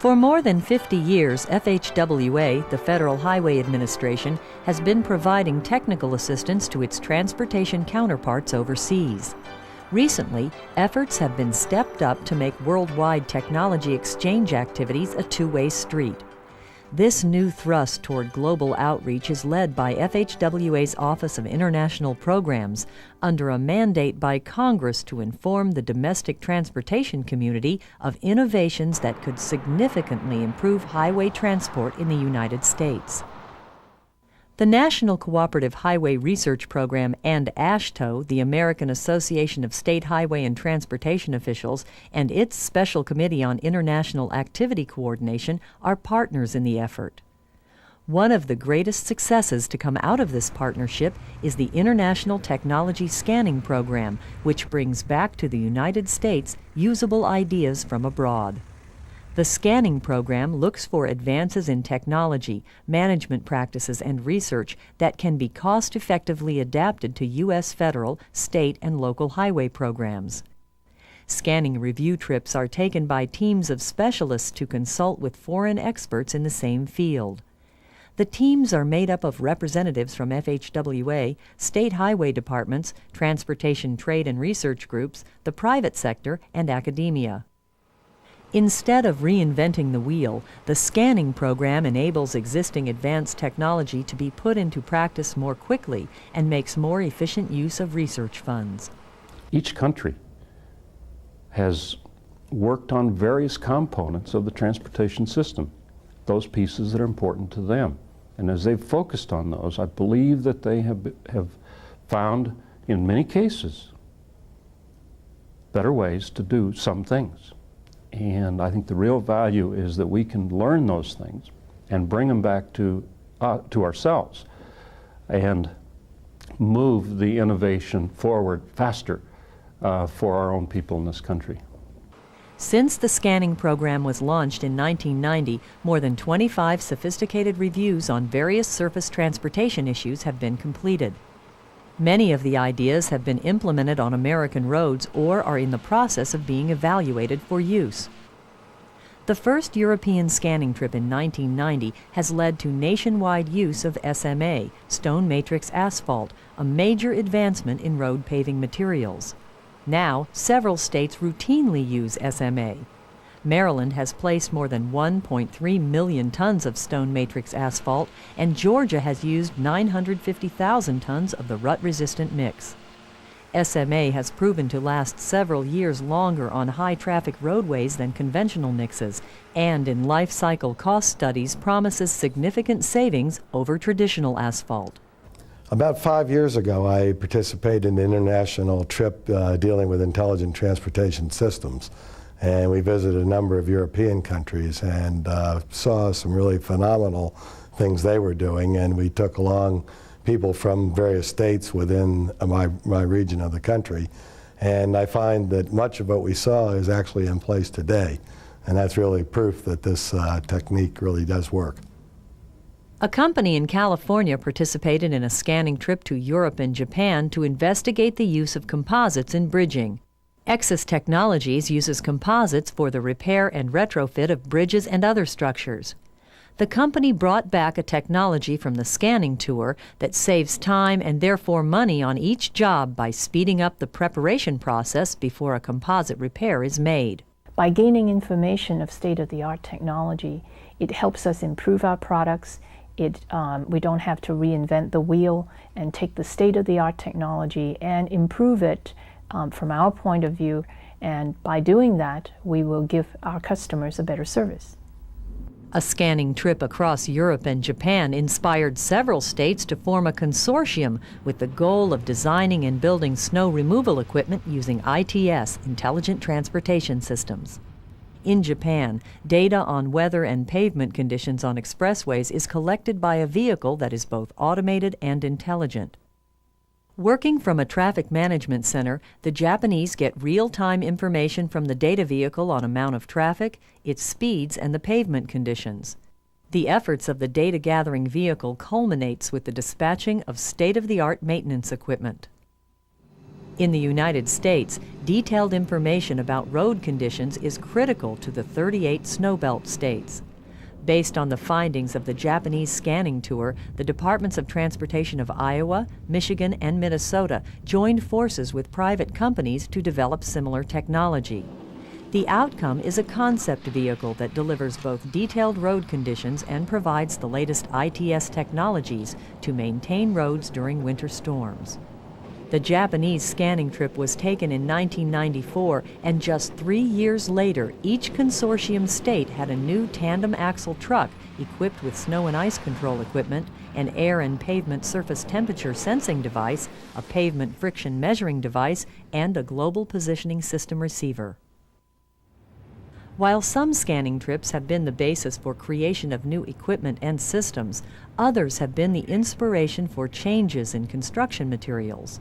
For more than 50 years, FHWA, the Federal Highway Administration, has been providing technical assistance to its transportation counterparts overseas. Recently, efforts have been stepped up to make worldwide technology exchange activities a two-way street. This new thrust toward global outreach is led by FHWA's Office of International Programs under a mandate by Congress to inform the domestic transportation community of innovations that could significantly improve highway transport in the United States. The National Cooperative Highway Research Program and AASHTO, the American Association of State Highway and Transportation Officials, and its Special Committee on International Activity Coordination are partners in the effort. One of the greatest successes to come out of this partnership is the International Technology Scanning Program, which brings back to the United States usable ideas from abroad. The scanning program looks for advances in technology, management practices, and research that can be cost-effectively adapted to U.S. federal, state, and local highway programs. Scanning review trips are taken by teams of specialists to consult with foreign experts in the same field. The teams are made up of representatives from FHWA, state highway departments, transportation trade and research groups, the private sector, and academia. Instead of reinventing the wheel, the scanning program enables existing advanced technology to be put into practice more quickly and makes more efficient use of research funds. Each country has worked on various components of the transportation system, those pieces that are important to them. And as they've focused on those, I believe that they have found, in many cases, better ways to do some things. And I think the real value is that we can learn those things and bring them back to ourselves and move the innovation forward faster for our own people in this country. Since the scanning program was launched in 1990, more than 25 sophisticated reviews on various surface transportation issues have been completed. Many of the ideas have been implemented on American roads or are in the process of being evaluated for use. The first European scanning trip in 1990 has led to nationwide use of SMA, stone matrix asphalt, a major advancement in road paving materials. Now, several states routinely use SMA. Maryland has placed more than 1.3 million tons of stone matrix asphalt, and Georgia has used 950,000 tons of the rut-resistant mix. SMA has proven to last several years longer on high-traffic roadways than conventional mixes, and in life cycle cost studies promises significant savings over traditional asphalt. About 5 years ago, I participated in an international trip dealing with intelligent transportation systems. And we visited a number of European countries and saw some really phenomenal things they were doing. And we took along people from various states within my region of the country. And I find that much of what we saw is actually in place today. And that's really proof that this technique really does work. A company in California participated in a scanning trip to Europe and Japan to investigate the use of composites in bridging. Exis Technologies uses composites for the repair and retrofit of bridges and other structures. The company brought back a technology from the scanning tour that saves time and therefore money on each job by speeding up the preparation process before a composite repair is made. By gaining information of state-of-the-art technology, it helps us improve our products. We don't have to reinvent the wheel and take the state-of-the-art technology and improve it from our point of view, and by doing that, we will give our customers a better service. A scanning trip across Europe and Japan inspired several states to form a consortium with the goal of designing and building snow removal equipment using ITS, Intelligent Transportation Systems. In Japan, data on weather and pavement conditions on expressways is collected by a vehicle that is both automated and intelligent. Working from a traffic management center, the Japanese get real-time information from the data vehicle on amount of traffic, its speeds, and the pavement conditions. The efforts of the data-gathering vehicle culminates with the dispatching of state-of-the-art maintenance equipment. In the United States, detailed information about road conditions is critical to the 38 snowbelt states. Based on the findings of the Japanese scanning tour, the Departments of Transportation of Iowa, Michigan, and Minnesota joined forces with private companies to develop similar technology. The outcome is a concept vehicle that delivers both detailed road conditions and provides the latest ITS technologies to maintain roads during winter storms. The Japanese scanning trip was taken in 1994, and just 3 years later, each consortium state had a new tandem axle truck equipped with snow and ice control equipment, an air and pavement surface temperature sensing device, a pavement friction measuring device, and a global positioning system receiver. While some scanning trips have been the basis for creation of new equipment and systems, others have been the inspiration for changes in construction materials.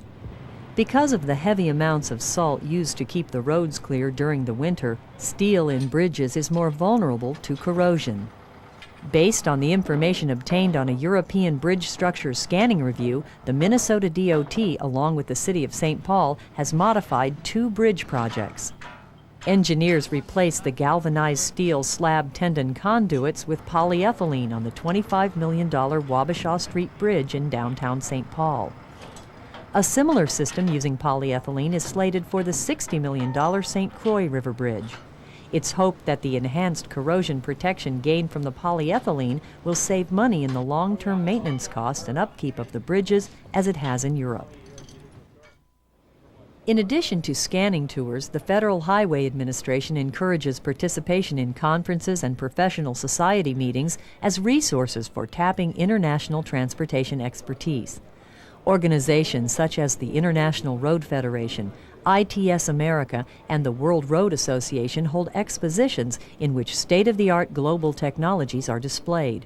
Because of the heavy amounts of salt used to keep the roads clear during the winter, steel in bridges is more vulnerable to corrosion. Based on the information obtained on a European bridge structure scanning review, the Minnesota DOT, along with the City of St. Paul, has modified 2 bridge projects. Engineers replaced the galvanized steel slab tendon conduits with polyethylene on the $25 million Wabasha Street Bridge in downtown St. Paul. A similar system using polyethylene is slated for the $60 million St. Croix River Bridge. It's hoped that the enhanced corrosion protection gained from the polyethylene will save money in the long-term maintenance costs and upkeep of the bridges as it has in Europe. In addition to scanning tours, the Federal Highway Administration encourages participation in conferences and professional society meetings as resources for tapping international transportation expertise. Organizations such as the International Road Federation, ITS America, and the World Road Association hold expositions in which state-of-the-art global technologies are displayed.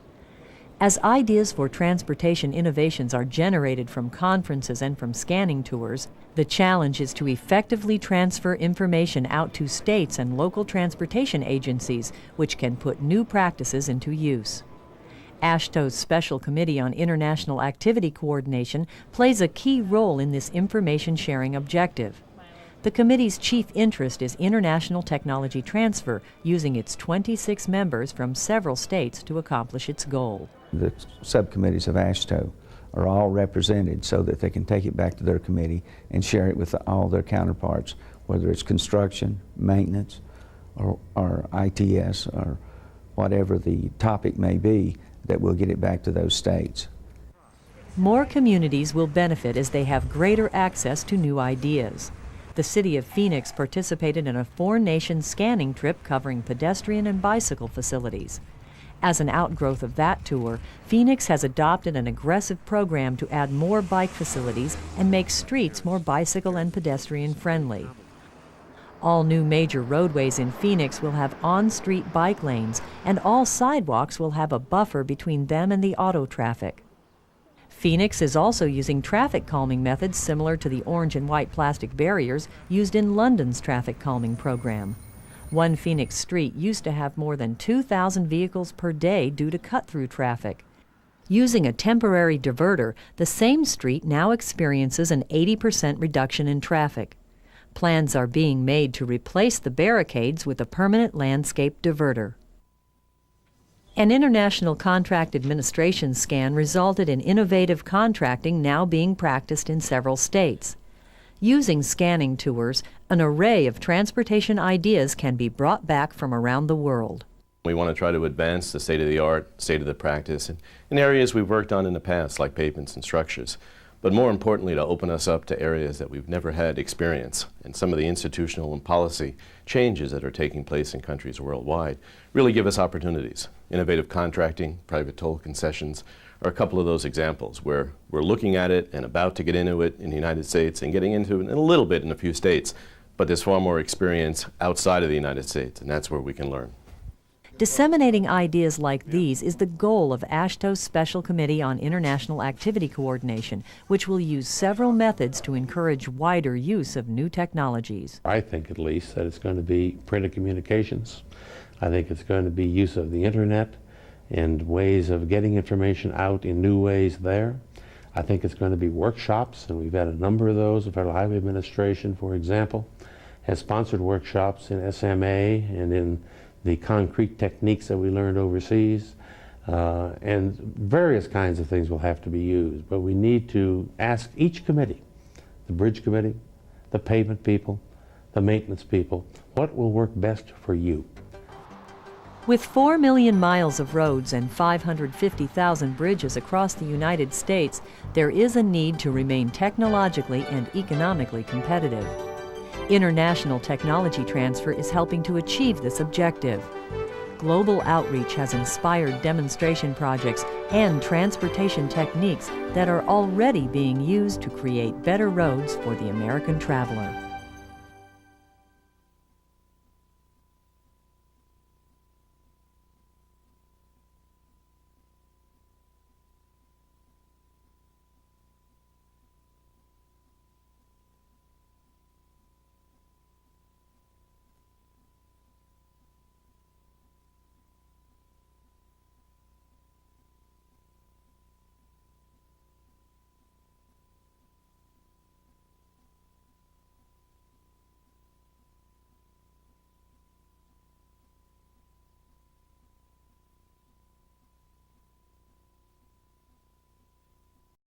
As ideas for transportation innovations are generated from conferences and from scanning tours, the challenge is to effectively transfer information out to states and local transportation agencies, which can put new practices into use. AASHTO's Special Committee on International Activity Coordination plays a key role in this information sharing objective. The committee's chief interest is international technology transfer, using its 26 members from several states to accomplish its goal. The subcommittees of AASHTO are all represented so that they can take it back to their committee and share it with all their counterparts, whether it's construction, maintenance, or ITS, or whatever the topic may be, that we'll get it back to those states. More communities will benefit as they have greater access to new ideas. The City of Phoenix participated in a 4-nation scanning trip covering pedestrian and bicycle facilities. As an outgrowth of that tour, Phoenix has adopted an aggressive program to add more bike facilities and make streets more bicycle and pedestrian friendly. All new major roadways in Phoenix will have on-street bike lanes, and all sidewalks will have a buffer between them and the auto traffic. Phoenix is also using traffic calming methods similar to the orange and white plastic barriers used in London's traffic calming program. One Phoenix street used to have more than 2,000 vehicles per day due to cut-through traffic. Using a temporary diverter, the same street now experiences an 80% reduction in traffic. Plans are being made to replace the barricades with a permanent landscape diverter. An international contract administration scan resulted in innovative contracting now being practiced in several states. Using scanning tours, an array of transportation ideas can be brought back from around the world. We want to try to advance the state-of-the-art, state-of-the-practice in areas we've worked on in the past, like pavements and structures. But more importantly, to open us up to areas that we've never had experience. And some of the institutional and policy changes that are taking place in countries worldwide really give us opportunities. Innovative contracting, private toll concessions are a couple of those examples where we're looking at it and about to get into it in the United States and getting into it in a little bit in a few states. But there's far more experience outside of the United States, and that's where we can learn. Disseminating ideas like these is the goal of AASHTO's Special Committee on International Activity Coordination, which will use several methods to encourage wider use of new technologies. I think at least that it's going to be printed communications. I think it's going to be use of the internet and ways of getting information out in new ways there. I think it's going to be workshops, and we've had a number of those. The Federal Highway Administration, for example, has sponsored workshops in SMA and in the concrete techniques that we learned overseas. And various kinds of things will have to be used. But we need to ask each committee, the bridge committee, the pavement people, the maintenance people, what will work best for you? With 4 million miles of roads and 550,000 bridges across the United States, there is a need to remain technologically and economically competitive. International technology transfer is helping to achieve this objective. Global outreach has inspired demonstration projects and transportation techniques that are already being used to create better roads for the American traveler.